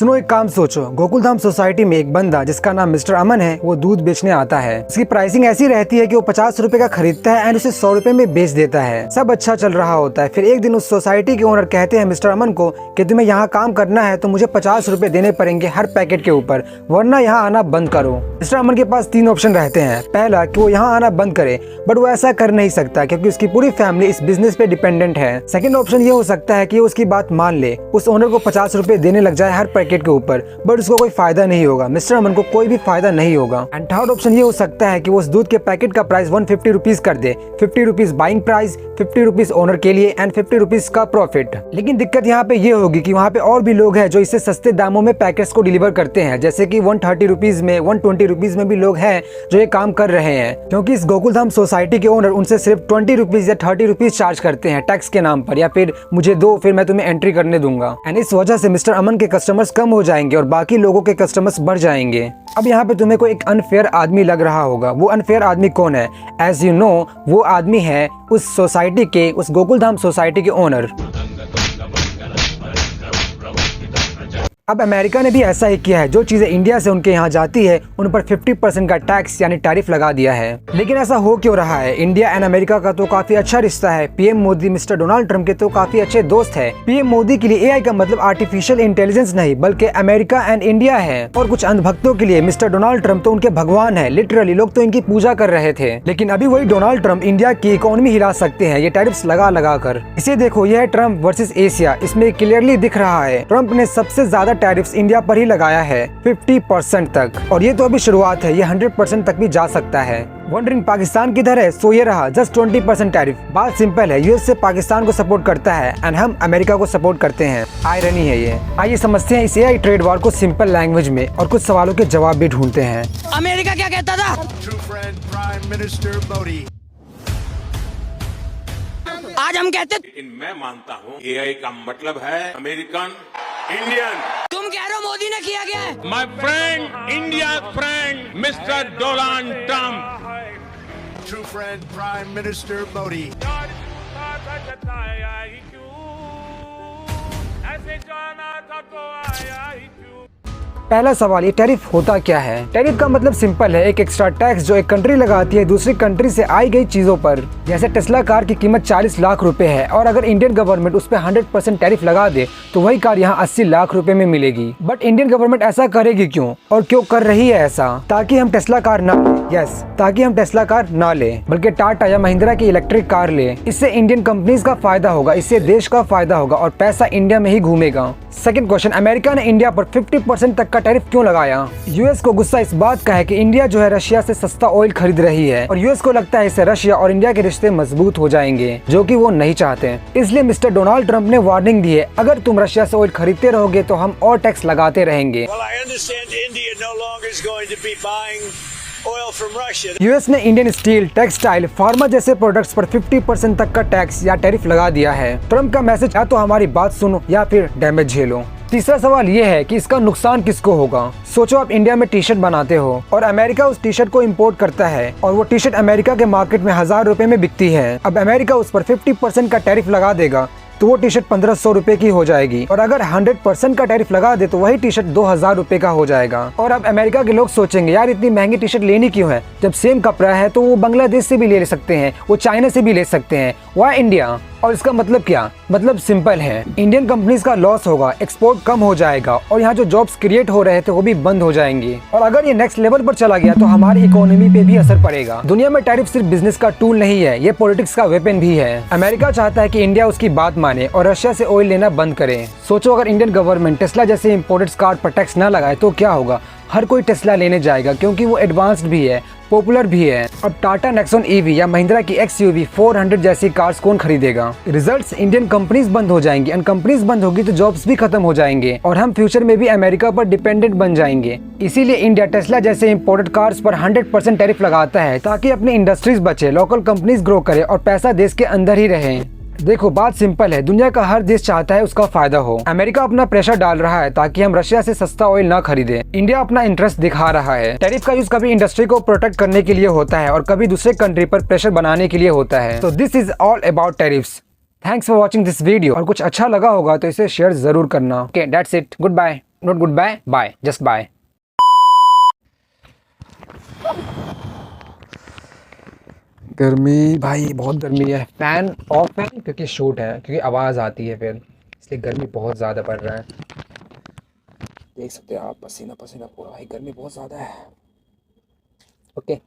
सुनो एक काम सोचो, गोकुलधाम सोसाइटी में एक बंदा जिसका नाम मिस्टर अमन है, वो दूध बेचने आता है। उसकी प्राइसिंग ऐसी रहती है कि वो 50 रुपए का खरीदता है एंड उसे 100 रुपए में बेच देता है। सब अच्छा चल रहा होता है। फिर एक दिन उस सोसाइटी के ओनर कहते हैं मिस्टर अमन को कि तुम्हें यहाँ काम करना है तो मुझे 50 रुपए देने पड़ेंगे हर पैकेट के ऊपर, वरना यहाँ आना बंद करो। मिस्टर अमन के पास 3 ऑप्शन रहते हैं। पहला कि वो यहाँ आना बंद करे, बट वो ऐसा कर नहीं सकता क्योंकि उसकी पूरी फैमिली इस बिजनेस पे डिपेंडेंट है। सेकंड ऑप्शन ये हो सकता है कि वो उसकी बात मान ले, उस ओनर को 50 रुपए देने लग जाए हर पैकेट के ऊपर, बट उसको कोई फायदा नहीं होगा, मिस्टर अमन को कोई भी फायदा नहीं होगा। एंड थर्ड ऑप्शन ये हो सकता है कि वो उस दूध के पैकेट का प्राइस 150 रुपीज कर दे, 50 rupees buying price, 50 rupees owner के लिए एंड 50 रुपीज का प्रॉफिट। लेकिन दिक्कत यहाँ पे ये होगी कि वहाँ पे और भी लोग हैं जो इससे सस्ते दामों में पैकेट्स को डिलीवर करते हैं, जैसे कि 130 रुपीज में, 120 रुपीज में भी लोग हैं जो ये काम कर रहे हैं। क्योंकि इस गोकुलधाम सोसाइटी के ओनर उनसे सिर्फ 20 रुपीज या 30 रुपीज चार्ज करते हैं टैक्स के नाम पर, या फिर मुझे दो फिर मैं तुम्हें एंट्री करने दूंगा। एंड इस वजह से मिस्टर अमन के कस्टमर्स कम हो जाएंगे और बाकी लोगों के कस्टमर्स बढ़ जाएंगे। अब यहाँ पे तुम्हें कोई एक अनफेयर आदमी लग रहा होगा। वो अनफेयर आदमी कौन है? एज यू नो, वो आदमी है उस सोसाइटी के, उस गोकुलधाम सोसाइटी के ओनर। अब अमेरिका ने भी ऐसा ही किया है। जो चीजें इंडिया से उनके यहाँ जाती है उन पर 50% का टैक्स यानी टैरिफ लगा दिया है। लेकिन ऐसा हो क्यों रहा है? इंडिया एंड अमेरिका का तो काफी अच्छा रिश्ता है। PM Modi mister Donald Trump के तो काफी अच्छे दोस्त है। पीएम मोदी के लिए एआई का मतलब आर्टिफिशियल इंटेलिजेंस नहीं बल्कि अमेरिका एंड इंडिया है। और कुछ अंधभक्तों के लिए मिस्टर डोनाल्ड ट्रम्प तो उनके भगवान है। लिटरली लोग तो इनकी पूजा कर रहे थे। लेकिन अभी वही डोनाल्ड ट्रम्प इंडिया की इकोनॉमी हिला सकते हैं ये टैरिफ्स लगा लगा कर। इसे देखो, यह है ट्रम्प वर्सेस एशिया। इसमें क्लियरली दिख रहा है ट्रम्प ने सबसे ज्यादा टैरिफ्स इंडिया पर ही लगाया है, 50% तक। और ये तो अभी शुरुआत है, ये 100% तक भी जा सकता है। वंडरिंग पाकिस्तान किधर है? सो ये रहा, जस्ट 20% टैरिफ। बात सिंपल है, यूएस से पाकिस्तान को सपोर्ट करता है एंड हम अमेरिका को सपोर्ट करते हैं। आयरनी है ये। आइए समझते हैं इस एआई ट्रेड वॉर को सिंपल लैंग्वेज में और कुछ सवालों के जवाब भी ढूंढते हैं। अमेरिका क्या कहता था? आज हम कहते, लेकिन मैं मानता हूँ एआई का मतलब है अमेरिकन इंडियन। तुम कह रहे हो मोदी ने किया क्या है? My friend, India friend mister Donald Trump. True friend, Prime Minister Modi. पहला सवाल, ये टैरिफ होता क्या है? टैरिफ का मतलब सिंपल है, एक एक्स्ट्रा टैक्स जो एक कंट्री लगाती है दूसरी कंट्री से आई गई चीजों पर। जैसे टेस्ला कार की कीमत 40 लाख रुपए है और अगर इंडियन गवर्नमेंट उस पर 100% टैरिफ लगा दे तो वही कार यहाँ 80 लाख रुपए में मिलेगी। बट इंडियन गवर्नमेंट ऐसा करेगी क्यों और क्यों कर रही है ऐसा? ताकि हम टेस्ला कार ना ले। यस, ताकि हम टेस्ला कार ना ले बल्कि टाटा या महिंद्रा की इलेक्ट्रिक कार ले। इससे इंडियन कंपनीज का फायदा होगा, इससे देश का फायदा होगा और पैसा इंडिया में ही घूमेगा। सेकंड क्वेश्चन, अमेरिका ने इंडिया पर 50% तक का टैरिफ क्यों लगाया? यूएस को गुस्सा इस बात का है कि इंडिया जो है रशिया से सस्ता ऑयल खरीद रही है और यूएस को लगता है इससे रशिया और इंडिया के रिश्ते मजबूत हो जाएंगे, जो कि वो नहीं चाहते। इसलिए मिस्टर डोनाल्ड ट्रम्प ने वार्निंग दी है, अगर तुम रशिया से ऑयल खरीदते रहोगे तो हम और टैक्स लगाते रहेंगे। यूएस ने इंडियन स्टील, टेक्सटाइल, फार्मा जैसे प्रोडक्ट्स पर 50% तक का टैक्स या टैरिफ लगा दिया है। ट्रम्प का मैसेज, या तो हमारी बात सुनो या फिर डैमेज झेलो। तीसरा सवाल ये है कि इसका नुकसान किसको होगा? सोचो आप इंडिया में टी शर्ट बनाते हो और अमेरिका उस टी शर्ट को इंपोर्ट करता है और वो टी शर्ट अमेरिका के मार्केट में 1000 रुपए में बिकती है। अब अमेरिका उस पर 50% का टैरिफ लगा देगा तो वो टी शर्ट 1500 रुपए की हो जाएगी और अगर 100% का टैरिफ लगा दे तो वही टी शर्ट 2000 रुपए का हो जाएगा। और अब अमेरिका के लोग सोचेंगे यार इतनी महंगी टी शर्ट लेनी क्यों है, जब सेम कपड़ा है तो वो बांग्लादेश से भी ले सकते हैं, वो चाइना से भी ले सकते हैं, वाई इंडिया? और इसका मतलब क्या? मतलब सिंपल है, इंडियन कंपनीज का लॉस होगा, एक्सपोर्ट कम हो जाएगा और यहाँ जो जॉब्स क्रिएट हो रहे थे वो भी बंद हो जाएंगे। और अगर ये नेक्स्ट लेवल पर चला गया तो हमारी इकोनॉमी पे भी असर पड़ेगा। दुनिया में टैरिफ सिर्फ बिजनेस का टूल नहीं है, ये पॉलिटिक्स का वेपन भी है। अमेरिका चाहता है कि इंडिया उसकी बात माने और रशिया से ऑयल लेना बंद करे। सोचो अगर इंडियन गवर्नमेंट टेस्ला जैसे इम्पोर्टेड कार पर टैक्स न लगाए तो क्या होगा? हर कोई टेस्ला लेने जाएगा क्योंकि वो एडवांस्ड भी है, पॉपुलर भी है। अब टाटा नेक्सॉन ईवी या महिंद्रा की XUV 400 जैसी कार्स कौन खरीदेगा? रिजल्ट्स, इंडियन कंपनीज बंद हो जाएंगी एंड कंपनीज बंद होगी तो जॉब्स भी खत्म हो जाएंगे और हम फ्यूचर में भी अमेरिका पर डिपेंडेंट बन जाएंगे। इसीलिए इंडिया टेस्ला जैसे इंपोर्टेड कार्स पर 100% टैरिफ लगाता है ताकि अपनी इंडस्ट्रीज बचे, लोकल कंपनीज ग्रो करे और पैसा देश के अंदर ही रहे। देखो बात सिंपल है, दुनिया का हर देश चाहता है उसका फायदा हो। अमेरिका अपना प्रेशर डाल रहा है ताकि हम रशिया से सस्ता ऑयल ना खरीदे। इंडिया अपना इंटरेस्ट दिखा रहा है। टैरिफ का यूज कभी इंडस्ट्री को प्रोटेक्ट करने के लिए होता है और कभी दूसरे कंट्री पर प्रेशर बनाने के लिए होता है। तो this is all about tariffs. Thanks for watching this video. और कुछ अच्छा लगा होगा तो इसे शेयर जरूर करना। Okay, that's it, good bye. Not good bye, bye, just bye. गर्मी भाई, बहुत गर्मी है। फैन ऑफ है क्योंकि शूट है, क्योंकि आवाज़ आती है फिर, इसलिए गर्मी बहुत ज़्यादा पड़ रहा है। देख सकते हैं आप, पसीना पसीना पूरा भाई, गर्मी बहुत ज़्यादा है। ओके।